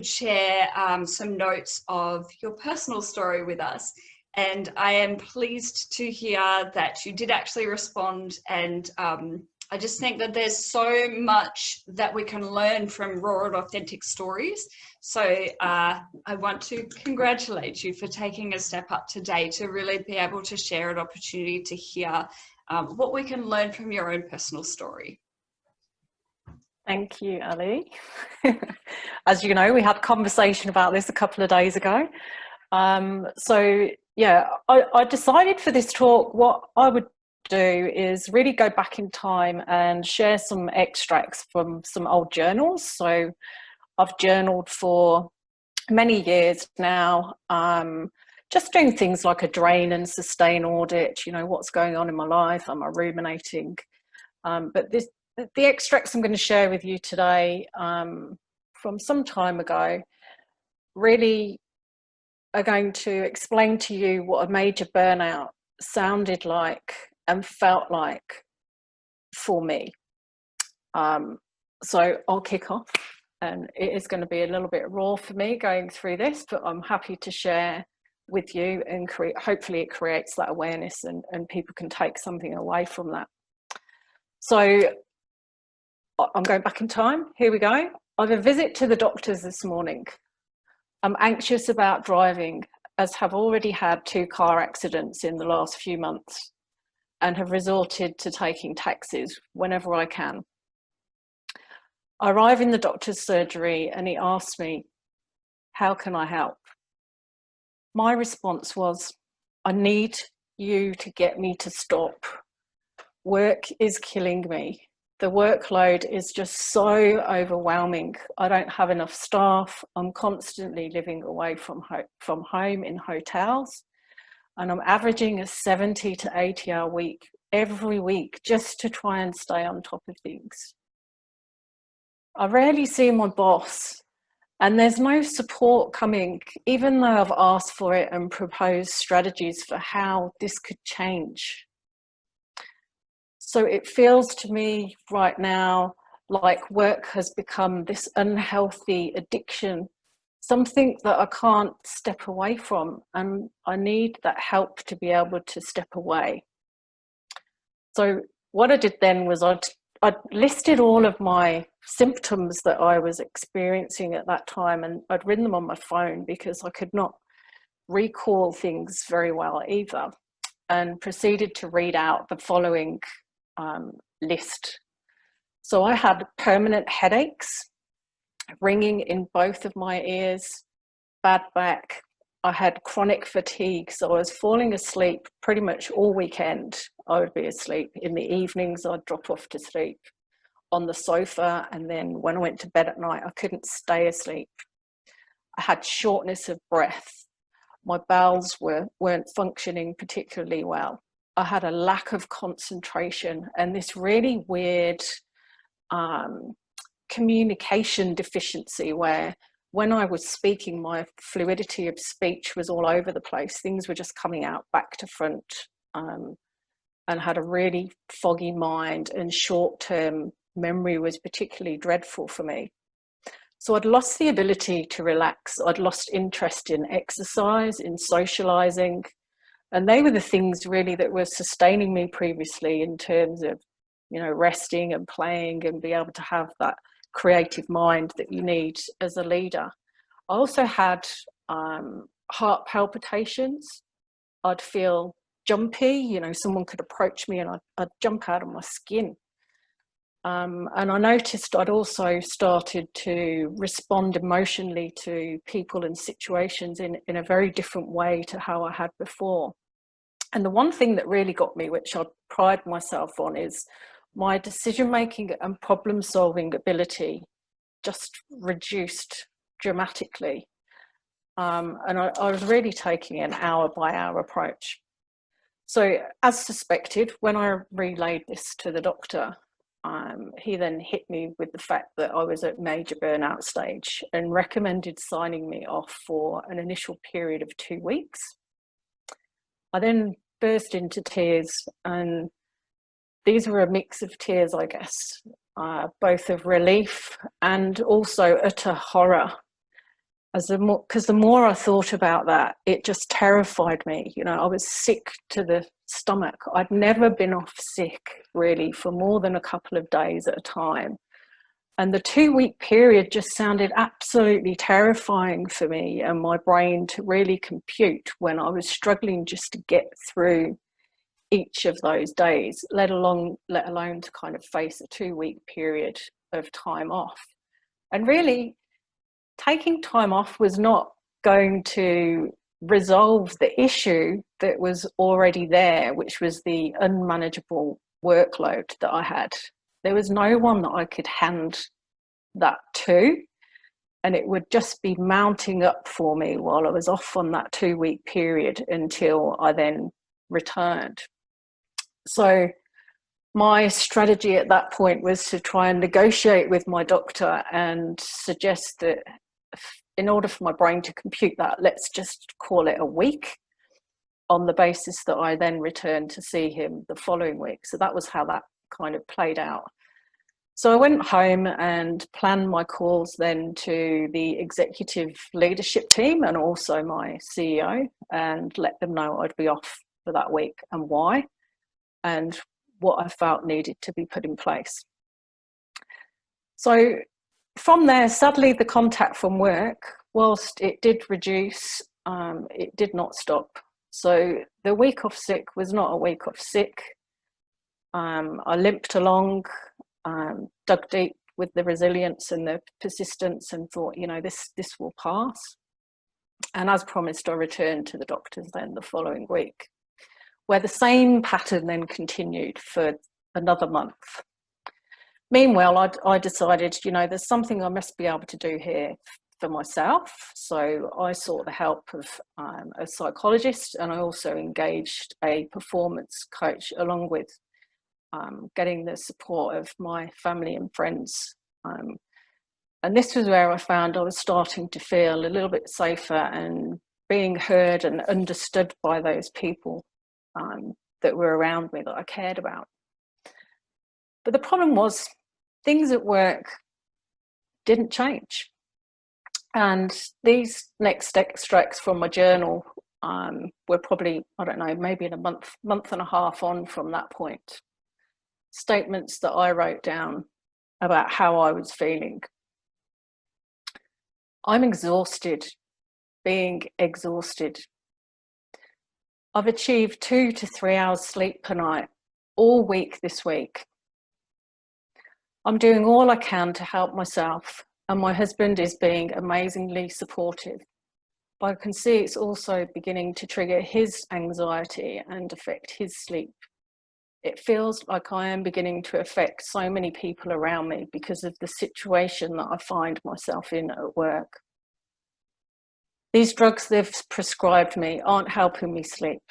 share some notes of your personal story with us. And I am pleased to hear that you did actually respond. And I just think that there's so much that we can learn from raw and authentic stories. So I want to congratulate you for taking a step up today to really be able to share an opportunity to hear what we can learn from your own personal story. Thank you, Ali. As you know, we had a conversation about this a couple of days ago. So yeah, I decided for this talk, what I would do is really go back in time and share some extracts from some old journals. So I've journaled for many years now, just doing things like a drain and sustain audit, you know, what's going on in my life, am I ruminating? But the extracts I'm going to share with you today from some time ago really are going to explain to you what a major burnout sounded like and felt like for me. So I'll kick off, and it is going to be a little bit raw for me going through this, but I'm happy to share with you, and hopefully it creates that awareness and people can take something away from that. So I'm going back in time. Here we go. I have a visit to the doctors this morning. I'm anxious about driving, as have already had 2 car accidents in the last few months and have resorted to taking taxis whenever I can. I arrive in the doctor's surgery and he asks me, how can I help? My response was, I need you to get me to stop. Work is killing me. The workload is just so overwhelming. I don't have enough staff. I'm constantly living away from home in hotels. And I'm averaging a 70 to 80 hour week every week just to try and stay on top of things. I rarely see my boss, and there's no support coming, even though I've asked for it and proposed strategies for how this could change. So it feels to me right now like work has become this unhealthy addiction, something that I can't step away from, and I need that help to be able to step away. So what I did then was I listed all of my symptoms that I was experiencing at that time, and I'd written them on my phone because I could not recall things very well either, and proceeded to read out the following list. So I had permanent headaches, ringing in both of my ears, bad back. I had chronic fatigue, so I was falling asleep pretty much all weekend. I would be asleep. In the evenings, I'd drop off to sleep on the sofa, and then when I went to bed at night, I couldn't stay asleep. I had shortness of breath. My bowels weren't functioning particularly well. I had a lack of concentration and this really weird communication deficiency where when I was speaking, my fluidity of speech was all over the place. Things were just coming out back to front, and had a really foggy mind, and short-term memory was particularly dreadful for me. So I'd lost the ability to relax. I'd lost interest in exercise, in socializing. And they were the things really that were sustaining me previously in terms of, you know, resting and playing and be able to have that creative mind that you need as a leader. I also had heart palpitations. I'd feel jumpy, you know, someone could approach me and I'd jump out of my skin. And I noticed I'd also started to respond emotionally to people and situations in a very different way to how I had before. And the one thing that really got me, which I pride myself on, is my decision-making and problem-solving ability just reduced dramatically. And I was really taking an hour-by-hour approach. So as suspected, when I relayed this to the doctor, he then hit me with the fact that I was at major burnout stage and recommended signing me off for an initial period of 2 weeks. I then burst into tears, and these were a mix of tears, I guess, both of relief and also utter horror because the more I thought about that, it just terrified me. You know, I was sick to the stomach. I'd never been off sick really for more than a couple of days at a time. And the 2-week period just sounded absolutely terrifying for me and my brain to really compute when I was struggling just to get through each of those days, let alone to kind of face a 2-week period of time off. And really, taking time off was not going to resolve the issue that was already there, which was the unmanageable workload that I had. There was no one that I could hand that to, and it would just be mounting up for me while I was off on that 2-week period until I then returned. So my strategy at that point was to try and negotiate with my doctor and suggest that in order for my brain to compute that, let's just call it a week, on the basis that I then returned to see him the following week. So that was how that kind of played out. So I went home and planned my calls then to the executive leadership team and also my CEO, and let them know I'd be off for that week and why, and what I felt needed to be put in place. So from there, sadly, the contact from work, whilst it did reduce, it did not stop. So the week off sick was not a week off sick. I limped along, dug deep with the resilience and the persistence, and thought, you know, this will pass. And as promised, I returned to the doctors then the following week, where the same pattern then continued for another month. Meanwhile, I decided, you know, there's something I must be able to do here for myself. So I sought the help of a psychologist, and I also engaged a performance coach, along with getting the support of my family and friends. And this was where I found I was starting to feel a little bit safer and being heard and understood by those people that were around me, that I cared about. But the problem was, things at work didn't change. And these next extracts from my journal were probably, I don't know, maybe in a month and a half on from that point. Statements that I wrote down about how I was feeling. I'm exhausted, being exhausted. I've achieved 2 to 3 hours sleep per night all week this week. I'm doing all I can to help myself, and my husband is being amazingly supportive. But I can see it's also beginning to trigger his anxiety and affect his sleep. It feels like I am beginning to affect so many people around me because of the situation that I find myself in at work. These drugs they've prescribed me aren't helping me sleep.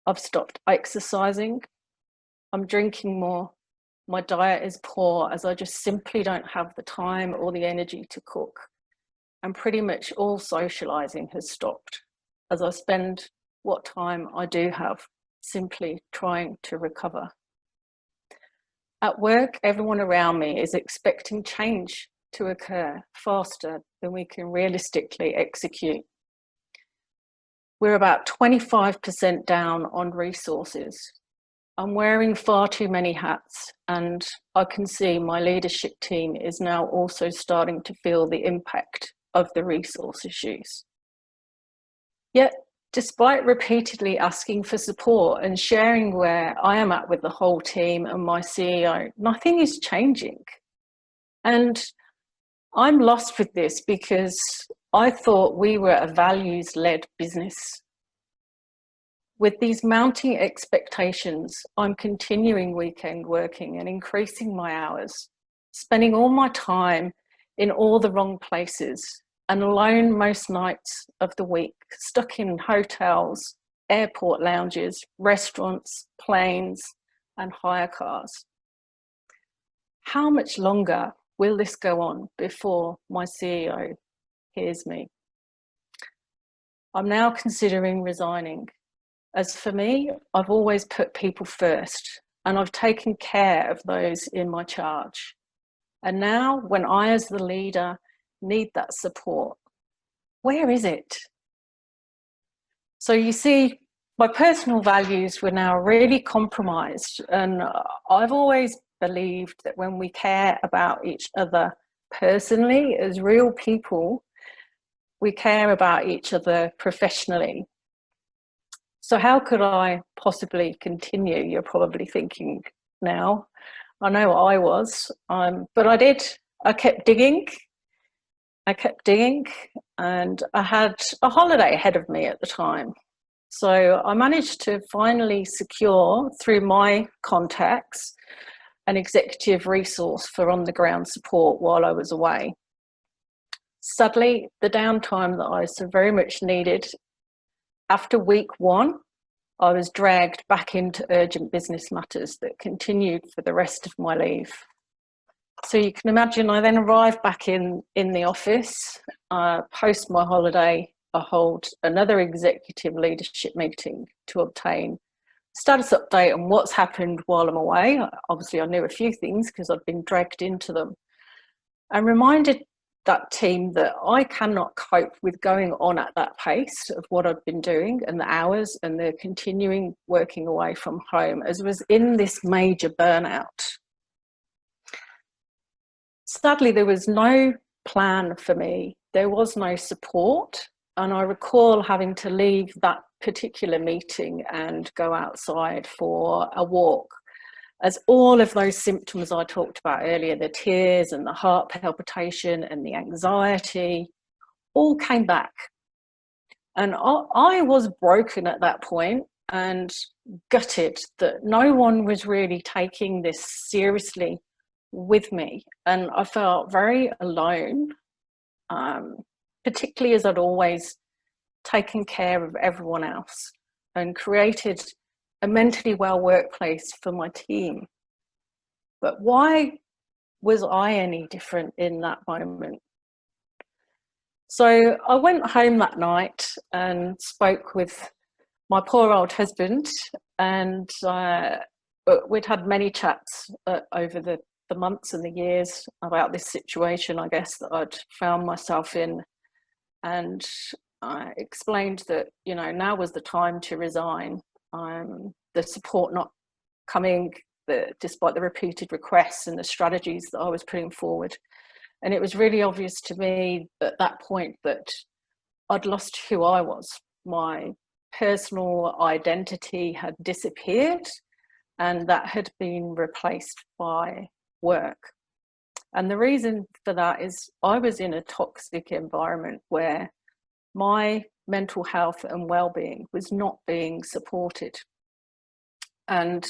I've stopped exercising. I'm drinking more. My diet is poor, as I just simply don't have the time or the energy to cook. And pretty much all socializing has stopped, as I spend what time I do have simply trying to recover. At work, everyone around me is expecting change to occur faster than we can realistically execute. We're about 25% down on resources. I'm wearing far too many hats, and I can see my leadership team is now also starting to feel the impact of the resource issues. Yet, despite repeatedly asking for support and sharing where I am at with the whole team and my CEO, nothing is changing. And I'm lost with this because I thought we were a values-led business. With these mounting expectations, I'm continuing weekend working and increasing my hours, spending all my time in all the wrong places, and alone most nights of the week, stuck in hotels, airport lounges, restaurants, planes, and hire cars. How much longer will this go on before my CEO hears me? I'm now considering resigning. As for me, I've always put people first, and I've taken care of those in my charge. And now, when I, as the leader, need that support, where is it? So you see, my personal values were now really compromised, and I've always believed that when we care about each other personally as real people, we care about each other professionally. So how could I possibly continue? You're probably thinking now. I know I was, but I did. I kept digging. And I had a holiday ahead of me at the time. So I managed to finally secure, through my contacts, an executive resource for on-the-ground support while I was away. Sadly, the downtime that I so very much needed, after week 1, I was dragged back into urgent business matters that continued for the rest of my leave. So you can imagine I then arrived back in the office, post my holiday. I hold another executive leadership meeting to obtain status update on what's happened while I'm away. Obviously I knew a few things because I'd been dragged into them, and reminded that team that I cannot cope with going on at that pace of what I've been doing and the hours and the continuing working away from home, as I was in this major burnout. Sadly, there was no plan for me. There was no support. And I recall having to leave that particular meeting and go outside for a walk, as all of those symptoms I talked about earlier, the tears and the heart palpitation and the anxiety, all came back. And I was broken at that point and gutted that no one was really taking this seriously with me. And I felt very alone, particularly as I'd always taken care of everyone else and created a mentally well workplace for my team. But why was I any different in that moment? So I went home that night and spoke with my poor old husband, and we'd had many chats over the months and the years about this situation, I guess, that I'd found myself in. And I explained that, you know, now was the time to resign. The support not coming, despite the repeated requests and the strategies that I was putting forward. And it was really obvious to me at that point that I'd lost who I was. My personal identity had disappeared, and that had been replaced by work. And the reason for that is I was in a toxic environment where my mental health and well-being was not being supported. And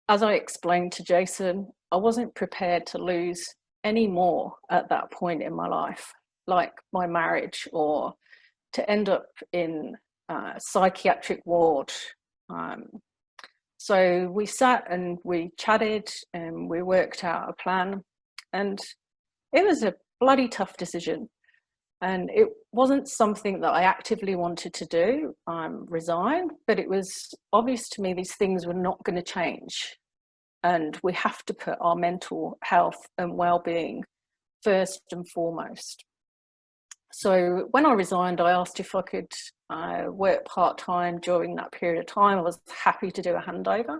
as I explained to Jason, I wasn't prepared to lose any more at that point in my life, like my marriage, or to end up in a psychiatric ward. So we sat and we chatted and we worked out a plan, and it was a bloody tough decision. And it wasn't something that I actively wanted to do, resign, but it was obvious to me these things were not going to change. And we have to put our mental health and well-being first and foremost. So when I resigned, I asked if I could work part-time during that period of time. I was happy to do a handover,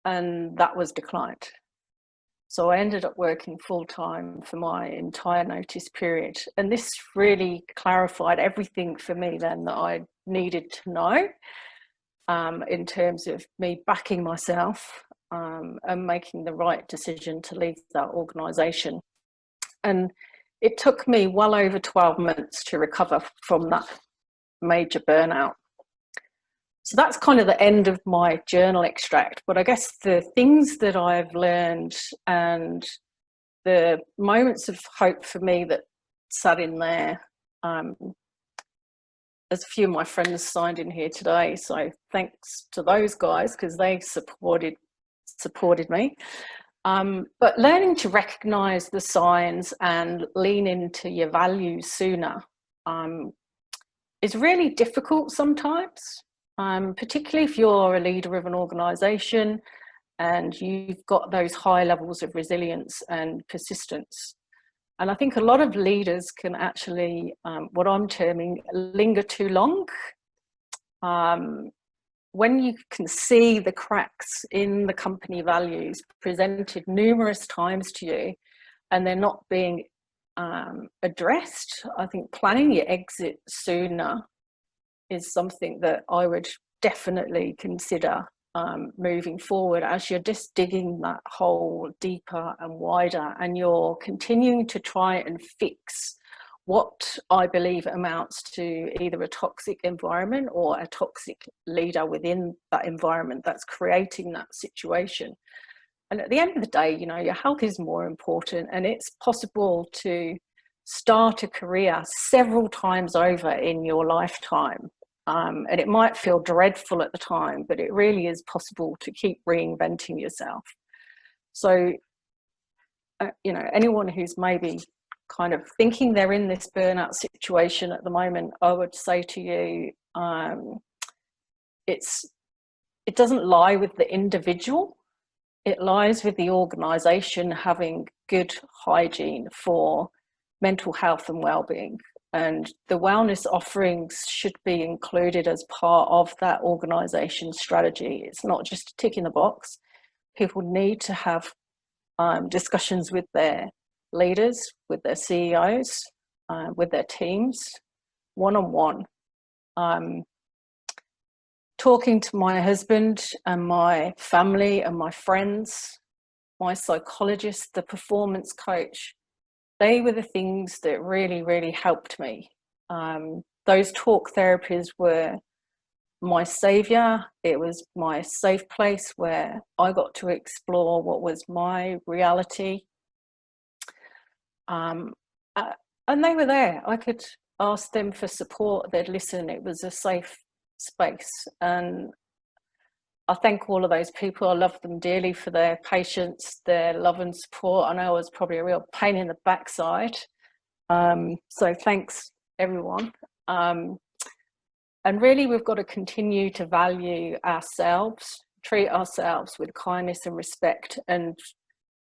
and that was declined. So I ended up working full-time for my entire notice period. And this really clarified everything for me then that I needed to know, in terms of me backing myself and making the right decision to leave that organisation. And it took me well over 12 months to recover from that major burnout. So that's kind of the end of my journal extract. But I guess the things that I've learned and the moments of hope for me that sat in there, as a few of my friends signed in here today, so thanks to those guys because they supported me. But learning to recognise the signs and lean into your values sooner is really difficult sometimes, particularly if you're a leader of an organisation and you've got those high levels of resilience and persistence. And I think a lot of leaders can actually, what I'm terming, linger too long. When you can see the cracks in the company values presented numerous times to you and they're not being addressed, I think planning your exit sooner is something that I would definitely consider moving forward, as you're just digging that hole deeper and wider, and you're continuing to try and fix what I believe amounts to either a toxic environment or a toxic leader within that environment that's creating that situation. And at the end of the day, you know, your health is more important, and it's possible to start a career several times over in your lifetime. And it might feel dreadful at the time, but it really is possible to keep reinventing yourself. So, you know, anyone who's maybe kind of thinking they're in this burnout situation at the moment, I would say to you, it doesn't lie with the individual. It lies with the organisation having good hygiene for mental health and well-being. And the wellness offerings should be included as part of that organisation's strategy. It's not just a tick in the box. People need to have discussions with their leaders, with their CEOs, with their teams, one-on-one. Talking to my husband and my family and my friends, my psychologist, the performance coach, they were the things that really, really helped me. Those talk therapies were my saviour. It was my safe place where I got to explore what was my reality. And they were there. I could ask them for support. They'd listen. It was a safe space. And I thank all of those people. I love them dearly for their patience, their love and support. I know I was probably a real pain in the backside. So thanks, everyone. And really, we've got to continue to value ourselves, treat ourselves with kindness and respect, and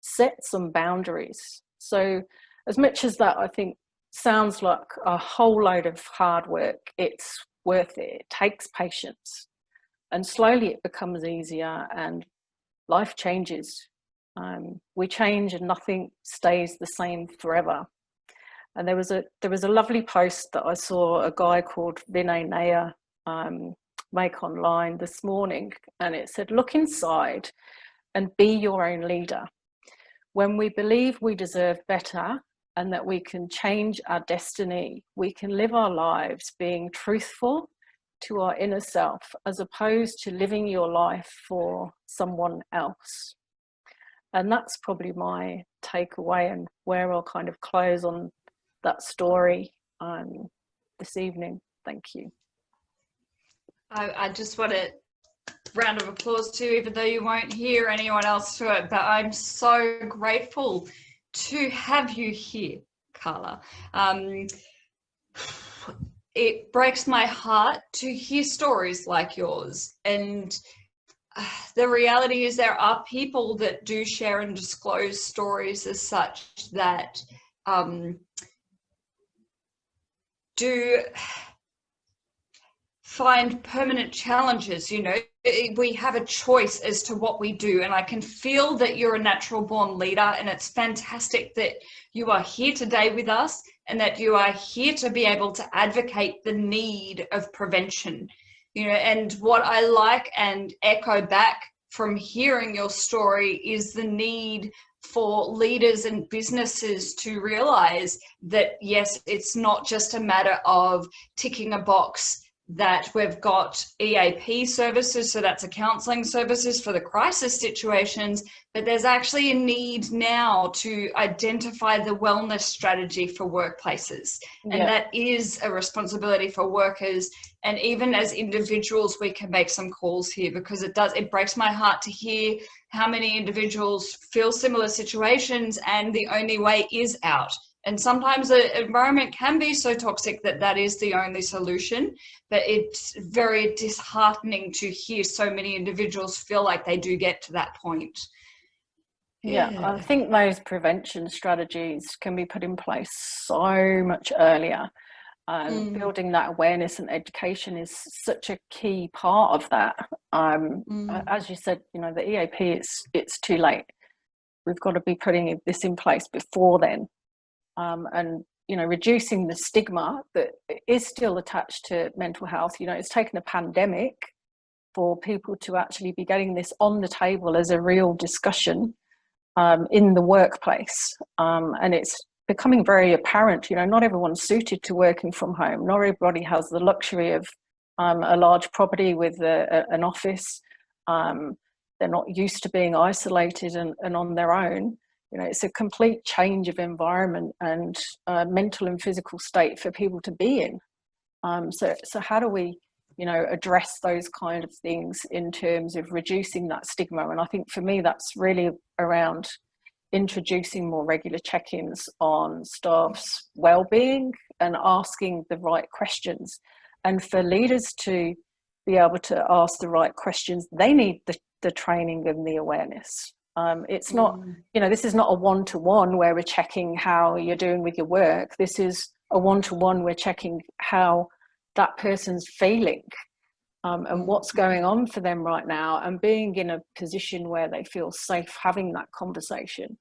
set some boundaries. So as much as that, I think, sounds like a whole load of hard work, it's worth it. It takes patience. And slowly it becomes easier and life changes. We change and nothing stays the same forever. And there was a lovely post that I saw a guy called Vinay Nair make online this morning, and it said, "Look inside and be your own leader. When we believe we deserve better and that we can change our destiny, we can live our lives being truthful to our inner self, as opposed to living your life for someone else." And that's probably my takeaway, and where I'll kind of close on that story this evening. Thank you. I just want a round of applause too, even though you won't hear anyone else do it, but I'm so grateful to have you here, Carla. It breaks my heart to hear stories like yours, and the reality is there are people that do share and disclose stories as such that do find permanent challenges. You know, we have a choice as to what we do, and I can feel that you're a natural born leader, and it's fantastic that you are here today with us and that you are here to be able to advocate the need of prevention. You know, and what I like and echo back from hearing your story is the need for leaders and businesses to realize that, yes, it's not just a matter of ticking a box that we've got EAP services, so that's a counselling services for the crisis situations, but there's actually a need now to identify the wellness strategy for workplaces. Yeah. And that is a responsibility for workers. And even as individuals, we can make some calls here, because it breaks my heart to hear how many individuals feel similar situations and the only way is out. And sometimes the environment can be so toxic that that is the only solution, but it's very disheartening to hear so many individuals feel like they do get to that point. Yeah, I think those prevention strategies can be put in place so much earlier. Building that awareness and education is such a key part of that. As you said, you know, the EAP, it's too late. We've got to be putting this in place before then, and you know, reducing the stigma that is still attached to mental health. You know, it's taken a pandemic for people to actually be getting this on the table as a real discussion in the workplace, and it's becoming very apparent. You know, not everyone's suited to working from home. Not everybody has the luxury of a large property with an office. They're not used to being isolated and on their own. You know, it's a complete change of environment and mental and physical state for people to be in. So how do we, you know, address those kind of things in terms of reducing that stigma? And I think for me, that's really around introducing more regular check-ins on staff's well-being and asking the right questions. And for leaders to be able to ask the right questions, they need the training and the awareness. It's not, you know, this is not a one-to-one where we're checking how you're doing with your work. This is a one-to-one, we're checking how that person's feeling and what's going on for them right now, and being in a position where they feel safe having that conversation.